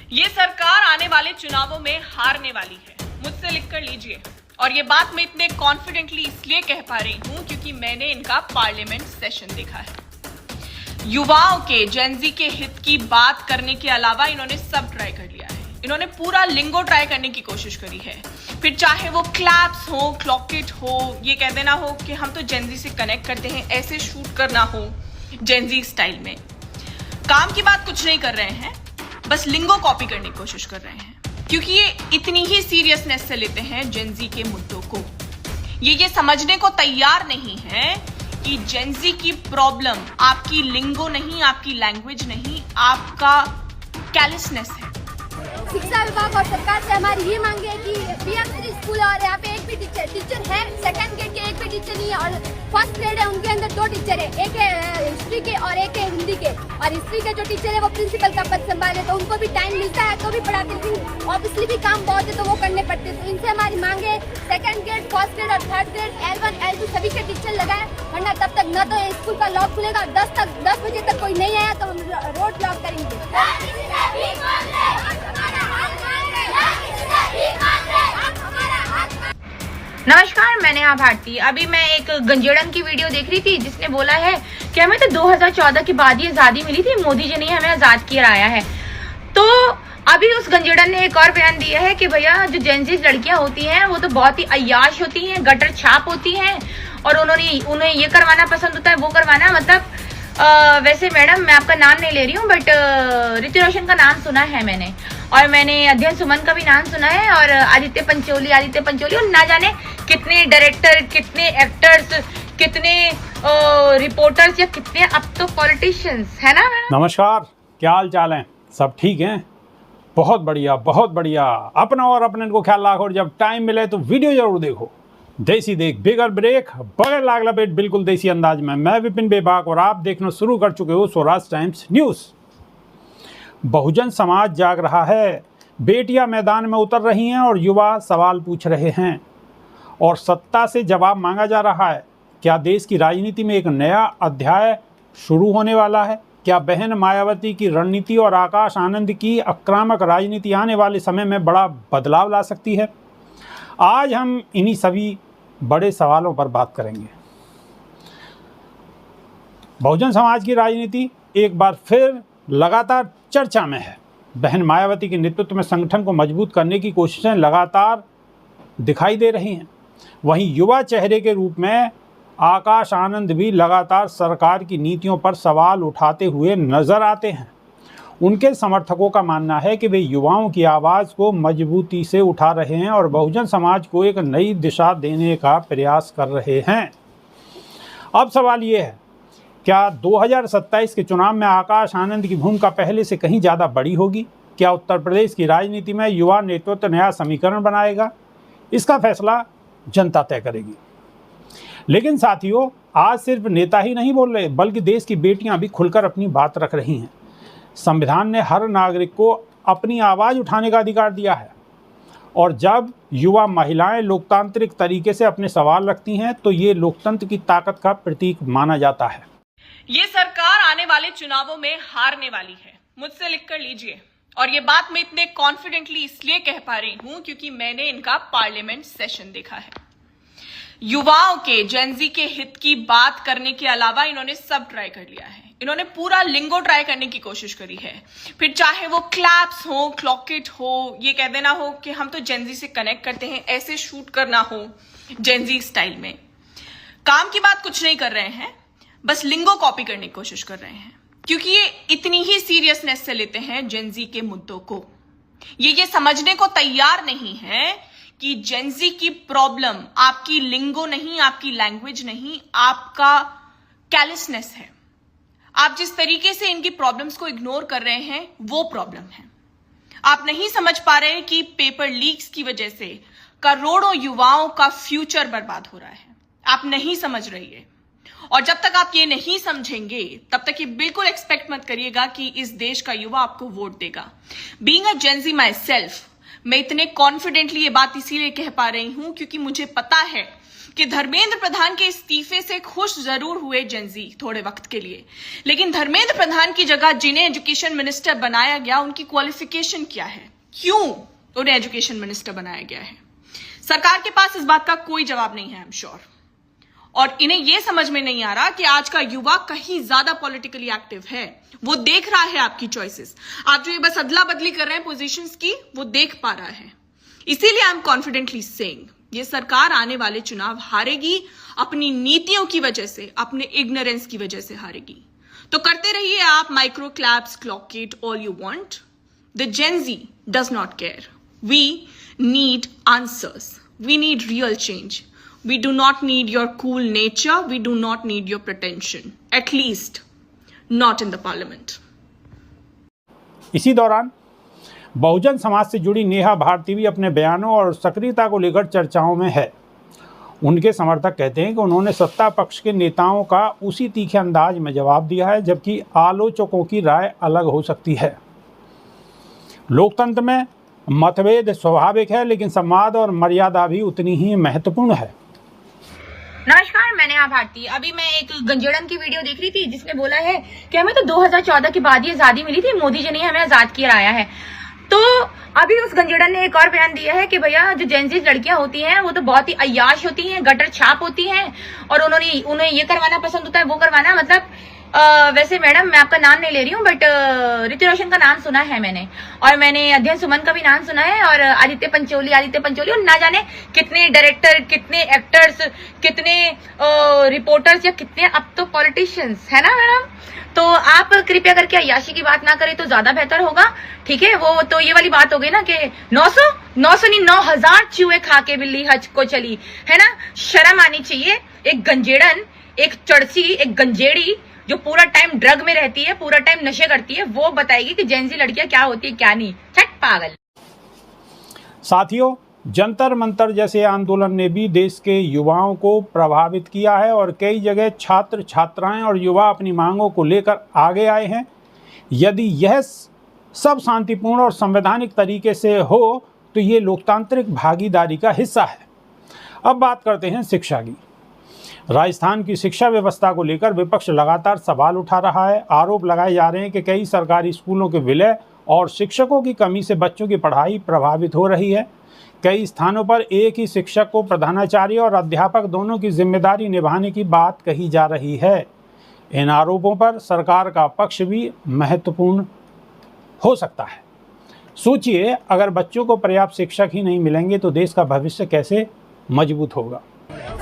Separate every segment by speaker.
Speaker 1: ये सरकार आने वाले चुनावों में हारने वाली है, मुझसे लिखकर लीजिए। और ये बात मैं इतने कॉन्फिडेंटली इसलिए कह पा रही हूं क्योंकि मैंने इनका पार्लियामेंट सेशन देखा है। युवाओं के, जेनजी के हित की बात करने के अलावा इन्होंने सब ट्राई कर लिया है। इन्होंने पूरा लिंगो ट्राई करने की कोशिश करी है, फिर चाहे वो क्लैप्स हो, क्लॉकेट हो, ये कह देना हो कि हम तो जेनजी से कनेक्ट करते हैं, ऐसे शूट करना हो जेनजी स्टाइल में। काम की बात कुछ नहीं कर रहे हैं, बस लिंगो कॉपी करने की कोशिश कर रहे हैं क्योंकि ये इतनी ही सीरियसनेस से लेते हैं जेनजी के मुद्दों को। ये समझने को तैयार नहीं है कि जेनजी की प्रॉब्लम आपकी लिंगो नहीं, आपकी लैंग्वेज नहीं, आपका कैलसनेस है।
Speaker 2: शिक्षा विभाग और सरकार से हमारी ये मांग है कि पीएम स्कूल और यहाँ पे एक भी टीचर है, सेकंड ग्रेड के एक भी टीचर नहीं है और फर्स्ट ग्रेड है उनके अंदर 2 टीचर है, एक है हिस्ट्री के और एक है हिंदी के। और हिस्ट्री के जो टीचर है वो प्रिंसिपल का पद संभाले, तो उनको भी टाइम मिलता है तो भी पढ़ाते, लेकिन ऑब्वियसली भी काम बहुत है तो वो करने पड़ते हैं। तो इनसे हमारी मांग है सेकंड ग्रेड, फर्स्ट ग्रेड और थर्ड ग्रेड L1 L2 सभी के टीचर लगाए, वरना तब तक न तो स्कूल का लॉक खुलेगा, 10 बजे तक कोई नहीं आया तो हम रोड ब्लॉक करेंगे।
Speaker 3: नमस्कार, मैं नेहा भारती। अभी मैं एक गंजेड़न की वीडियो देख रही थी जिसने बोला है कि हमें तो 2014 के बाद ही आजादी मिली थी, मोदी जी ने हमें आजाद कराया है। तो अभी उस गंजेड़न ने एक और बयान दिया है कि भैया जो जेनजीज लड़कियां होती हैं वो तो बहुत ही अय्याश होती हैं, गटर छाप होती हैं और उन्हें ये करवाना पसंद होता है, वो करवाना। मतलब वैसे मैडम मैं आपका नाम नहीं ले रही हूँ, बट ऋतिक रोशन का नाम सुना है मैंने, और मैंने अध्ययन सुमन का भी नाम सुना है, और आदित्य पंचोली और ना जाने कितने डायरेक्टर, कितने एक्टर्स, कितने रिपोर्टर्स या कितने अब तो पॉलिटिशियंस, है ना।
Speaker 4: नमस्कार, क्या हाल चाल है? सब ठीक हैं? बहुत बढ़िया, बहुत बढ़िया। अपना और अपने को ख्याल रखो और जब टाइम मिले तो वीडियो जरूर देखो। देसी देख, बिगर ब्रेक, बगैर लाग लपेट, बिल्कुल देसी अंदाज में। मैं विपिन बेबाक और आप देखना शुरू कर चुके हो स्वराज टाइम्स न्यूज़। बहुजन समाज जाग रहा है, बेटियां मैदान में उतर रही हैं और युवा सवाल पूछ रहे हैं और सत्ता से जवाब मांगा जा रहा है। क्या देश की राजनीति में एक नया अध्याय शुरू होने वाला है? क्या बहन मायावती की रणनीति और आकाश आनंद की आक्रामक राजनीति आने वाले समय में बड़ा बदलाव ला सकती है? आज हम इन्हीं सभी बड़े सवालों पर बात करेंगे। बहुजन समाज की राजनीति एक बार फिर लगातार चर्चा में है। बहन मायावती के नेतृत्व में संगठन को मजबूत करने की कोशिशें लगातार दिखाई दे रही हैं। वहीं युवा चेहरे के रूप में आकाश आनंद भी लगातार सरकार की नीतियों पर सवाल उठाते हुए नजर आते हैं। उनके समर्थकों का मानना है कि वे युवाओं की आवाज़ को मजबूती से उठा रहे हैं और बहुजन समाज को एक नई दिशा देने का प्रयास कर रहे हैं। अब सवाल ये है, क्या 2027 के चुनाव में आकाश आनंद की भूमिका पहले से कहीं ज़्यादा बड़ी होगी? क्या उत्तर प्रदेश की राजनीति में युवा नेतृत्व नया समीकरण बनाएगा? इसका फैसला जनता तय करेगी। लेकिन साथियों, आज सिर्फ नेता ही नहीं बोल रहे, बल्कि देश की बेटियां भी खुलकर अपनी बात रख रही हैं। संविधान ने हर नागरिक को अपनी आवाज़ उठाने का अधिकार दिया है और जब युवा महिलाएं लोकतांत्रिक तरीके से अपने सवाल रखती हैं तो ये लोकतंत्र की ताकत का प्रतीक माना जाता है।
Speaker 1: ये सरकार आने वाले चुनावों में हारने वाली है, मुझसे लिखकर लीजिए। और ये बात मैं इतने कॉन्फिडेंटली इसलिए कह पा रही हूं क्योंकि मैंने इनका पार्लियामेंट सेशन देखा है। युवाओं के, जेनजी के हित की बात करने के अलावा इन्होंने सब ट्राई कर लिया है। इन्होंने पूरा लिंगो ट्राई करने की कोशिश करी है, फिर चाहे वो क्लैप्स हो, क्लॉकेट हो, ये कह देना हो कि हम तो जेनजी से कनेक्ट करते हैं, ऐसे शूट करना हो जेनजी स्टाइल में। काम की बात कुछ नहीं कर रहे हैं, बस लिंगो कॉपी करने की कोशिश कर रहे हैं क्योंकि ये इतनी ही सीरियसनेस से लेते हैं जेनजी के मुद्दों को। ये समझने को तैयार नहीं है कि जेनजी की प्रॉब्लम आपकी लिंगो नहीं, आपकी लैंग्वेज नहीं, आपका कैलसनेस है। आप जिस तरीके से इनकी प्रॉब्लम्स को इग्नोर कर रहे हैं वो प्रॉब्लम है। आप नहीं समझ पा रहे कि पेपर लीक्स की वजह से करोड़ों युवाओं का फ्यूचर बर्बाद हो रहा है। आप नहीं समझ रही है और जब तक आप ये नहीं समझेंगे तब तक ये बिल्कुल एक्सपेक्ट मत करिएगा कि इस देश का युवा आपको वोट देगा। Being a Gen Z my self, मैं इतने कॉन्फिडेंटली ये बात इसीलिए कह पा रही हूं क्योंकि मुझे पता है कि धर्मेंद्र प्रधान के इस्तीफे से खुश जरूर हुए जेंजी थोड़े वक्त के लिए, लेकिन धर्मेंद्र प्रधान की जगह जिन्हें एजुकेशन मिनिस्टर बनाया गया उनकी क्वालिफिकेशन क्या है, क्यों उन्हें एजुकेशन मिनिस्टर बनाया गया है? सरकार के पास इस बात का कोई जवाब नहीं है, आई एम श्योर। और इन्हें यह समझ में नहीं आ रहा कि आज का युवा कहीं ज्यादा पॉलिटिकली एक्टिव है, वो देख रहा है आपकी चॉइसेस, आप जो ये बस अदला बदली कर रहे हैं पोजीशंस की, वो देख पा रहा है। इसीलिए आई एम कॉन्फिडेंटली सेइंग ये सरकार आने वाले चुनाव हारेगी, अपनी नीतियों की वजह से, अपने इग्नोरेंस की वजह से हारेगी। तो करते रहिए आप micro claps, clock it, all you want. The Gen Z does not care. We need answers, we need real change. We do not need your cool nature. We do not need your pretension. At least, not in the parliament.
Speaker 4: इसी दौरान बहुजन समाज से जुड़ी नेहा भारती भी अपने बयानों और सक्रियता को लेकर चर्चाओं में है। उनके समर्थक कहते हैं कि उन्होंने सत्ता पक्ष के नेताओं का उसी तीखे अंदाज में जवाब दिया है, जबकि आलोचकों की राय अलग हो सकती है। लोकतंत्र में मतभेद स्वाभाविक है, लेकिन संवाद और मर्यादा भी उतनी ही महत्वपूर्ण है।
Speaker 3: नमस्कार, मैं नेहा भारती। अभी मैं एक गंजेड़न की वीडियो देख रही थी जिसने बोला है कि हमें तो 2014 के बाद ही आजादी मिली थी, मोदी जी ने हमें आजाद कराया है। तो अभी उस गंजेड़न ने एक और बयान दिया है कि भैया जो जेंजी लड़कियां होती हैं वो तो बहुत ही अय्याश होती हैं, गटर छाप होती हैं, और उन्हें ये करवाना पसंद होता है, वो करवाना। मतलब वैसे मैडम मैं आपका नाम नहीं ले रही हूँ, बट ऋतिक रोशन का नाम सुना है मैंने, और मैंने अध्ययन सुमन का भी नाम सुना है, और आदित्य पंचोली, और ना जाने कितने डायरेक्टर, कितने एक्टर्स, कितने रिपोर्टर्स, या कितने अब तो पॉलिटिशियंस है ना मैडम। तो आप कृपया करके अय्याशी की बात ना करें तो ज्यादा बेहतर होगा, ठीक है। वो तो ये वाली बात हो गई ना कि 900 नहीं 9000 चूहे खा के बिल्ली हज को चली, है ना। शर्म आनी चाहिए। एक गंजेड़न, एक चड़सी, एक गंजेड़ी जो पूरा टाइम ड्रग में रहती है, पूरा टाइम नशे करती है, वो बताएगी कि जेंजी लड़कियां क्या होती है क्या नहीं। छट पागल।
Speaker 4: साथियों, जंतर मंतर जैसे आंदोलन ने भी देश के युवाओं को प्रभावित किया है और कई जगह छात्र छात्राएं और युवा अपनी मांगों को लेकर आगे आए हैं। यदि यह सब शांतिपूर्ण और संवैधानिक तरीके से हो तो ये लोकतांत्रिक भागीदारी का हिस्सा है। अब बात करते हैं शिक्षा की। राजस्थान की शिक्षा व्यवस्था को लेकर विपक्ष लगातार सवाल उठा रहा है। आरोप लगाए जा रहे हैं कि कई सरकारी स्कूलों के विलय और शिक्षकों की कमी से बच्चों की पढ़ाई प्रभावित हो रही है। कई स्थानों पर एक ही शिक्षक को प्रधानाचार्य और अध्यापक दोनों की जिम्मेदारी निभाने की बात कही जा रही है। इन आरोपों पर सरकार का पक्ष भी महत्वपूर्ण हो सकता है। सोचिए, अगर बच्चों को पर्याप्त शिक्षक ही नहीं मिलेंगे तो देश का भविष्य कैसे मजबूत होगा।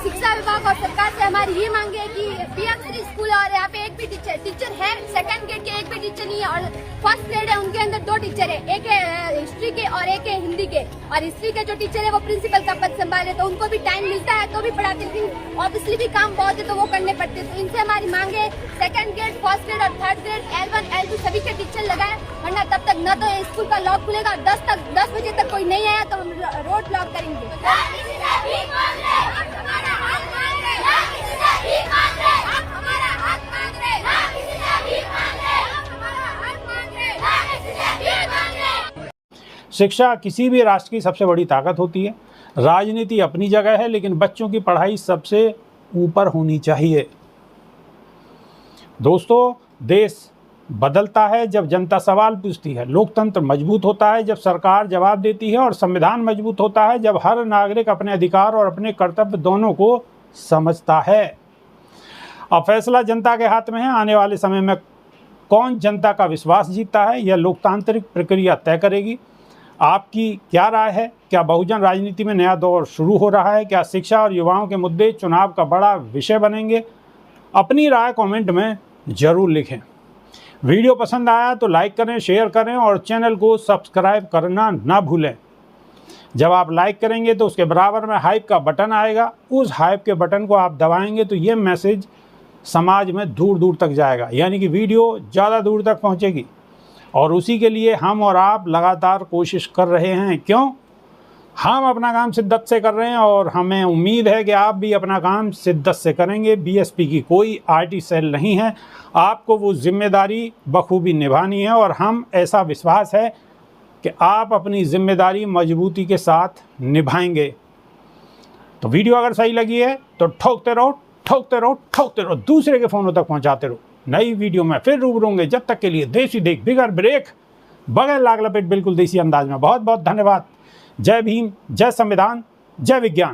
Speaker 2: शिक्षा विभाग और सरकार से हमारी ये मांग है कि पीएम स्कूल और यहाँ पे एक भी टीचर है, सेकंड ग्रेड के एक भी टीचर नहीं है, और फर्स्ट ग्रेड है उनके अंदर 2 टीचर है, एक है हिस्ट्री के और एक है हिंदी के। और हिस्ट्री के जो टीचर है वो प्रिंसिपल का पद संभाले, तो उनको भी टाइम मिलता है तो भी पढ़ाते, लेकिन ऑब्वियसली भी काम बहुत है तो वो करने पड़ते। तो इनसे हमारी मांग है सेकंड ग्रेड, फर्स्ट ग्रेड और थर्ड ग्रेड, L1 L2 सभी के टीचर लगाए, वरना तब तक न तो स्कूल का लॉक खुलेगा, 10 बजे तक कोई नहीं आया तो हम रोड ब्लॉक करेंगे।
Speaker 4: शिक्षा किसी भी राष्ट्र की सबसे बड़ी ताकत होती है। राजनीति अपनी जगह है, लेकिन बच्चों की पढ़ाई सबसे ऊपर होनी चाहिए। दोस्तों, देश बदलता है जब जनता सवाल पूछती है, लोकतंत्र मजबूत होता है जब सरकार जवाब देती है, और संविधान मजबूत होता है जब हर नागरिक अपने अधिकार और अपने कर्तव्य दोनों को समझता है। अब फैसला जनता के हाथ में है। आने वाले समय में कौन जनता का विश्वास जीतता है, यह लोकतांत्रिक प्रक्रिया तय करेगी। आपकी क्या राय है? क्या बहुजन राजनीति में नया दौर शुरू हो रहा है? क्या शिक्षा और युवाओं के मुद्दे चुनाव का बड़ा विषय बनेंगे? अपनी राय कमेंट में ज़रूर लिखें। वीडियो पसंद आया तो लाइक करें, शेयर करें और चैनल को सब्सक्राइब करना ना भूलें। जब आप लाइक करेंगे तो उसके बराबर में हाइप का बटन आएगा। उस हाइप के बटन को आप दबाएंगे तो ये मैसेज समाज में दूर दूर तक जाएगा, यानी कि वीडियो ज़्यादा दूर तक पहुंचेगी। और उसी के लिए हम और आप लगातार कोशिश कर रहे हैं। क्यों? हम अपना काम शिद्दत से कर रहे हैं और हमें उम्मीद है कि आप भी अपना काम शिद्दत से करेंगे। बीएसपी की कोई आईटी सेल नहीं है, आपको वो जिम्मेदारी बखूबी निभानी है, और हम ऐसा विश्वास है कि आप अपनी जिम्मेदारी मजबूती के साथ निभाएंगे। तो वीडियो अगर सही लगी है तो ठोकते रहो, ठोकते रहो, ठोकते रहो, दूसरे के फ़ोनों तक पहुंचाते रहो। नई वीडियो में फिर रूबरू होंगे, जब तक के लिए देसी देख बिगर ब्रेक बगैर लाग लपेट बिल्कुल देसी अंदाज में। बहुत बहुत धन्यवाद। जय भीम, जय संविधान, जय विज्ञान।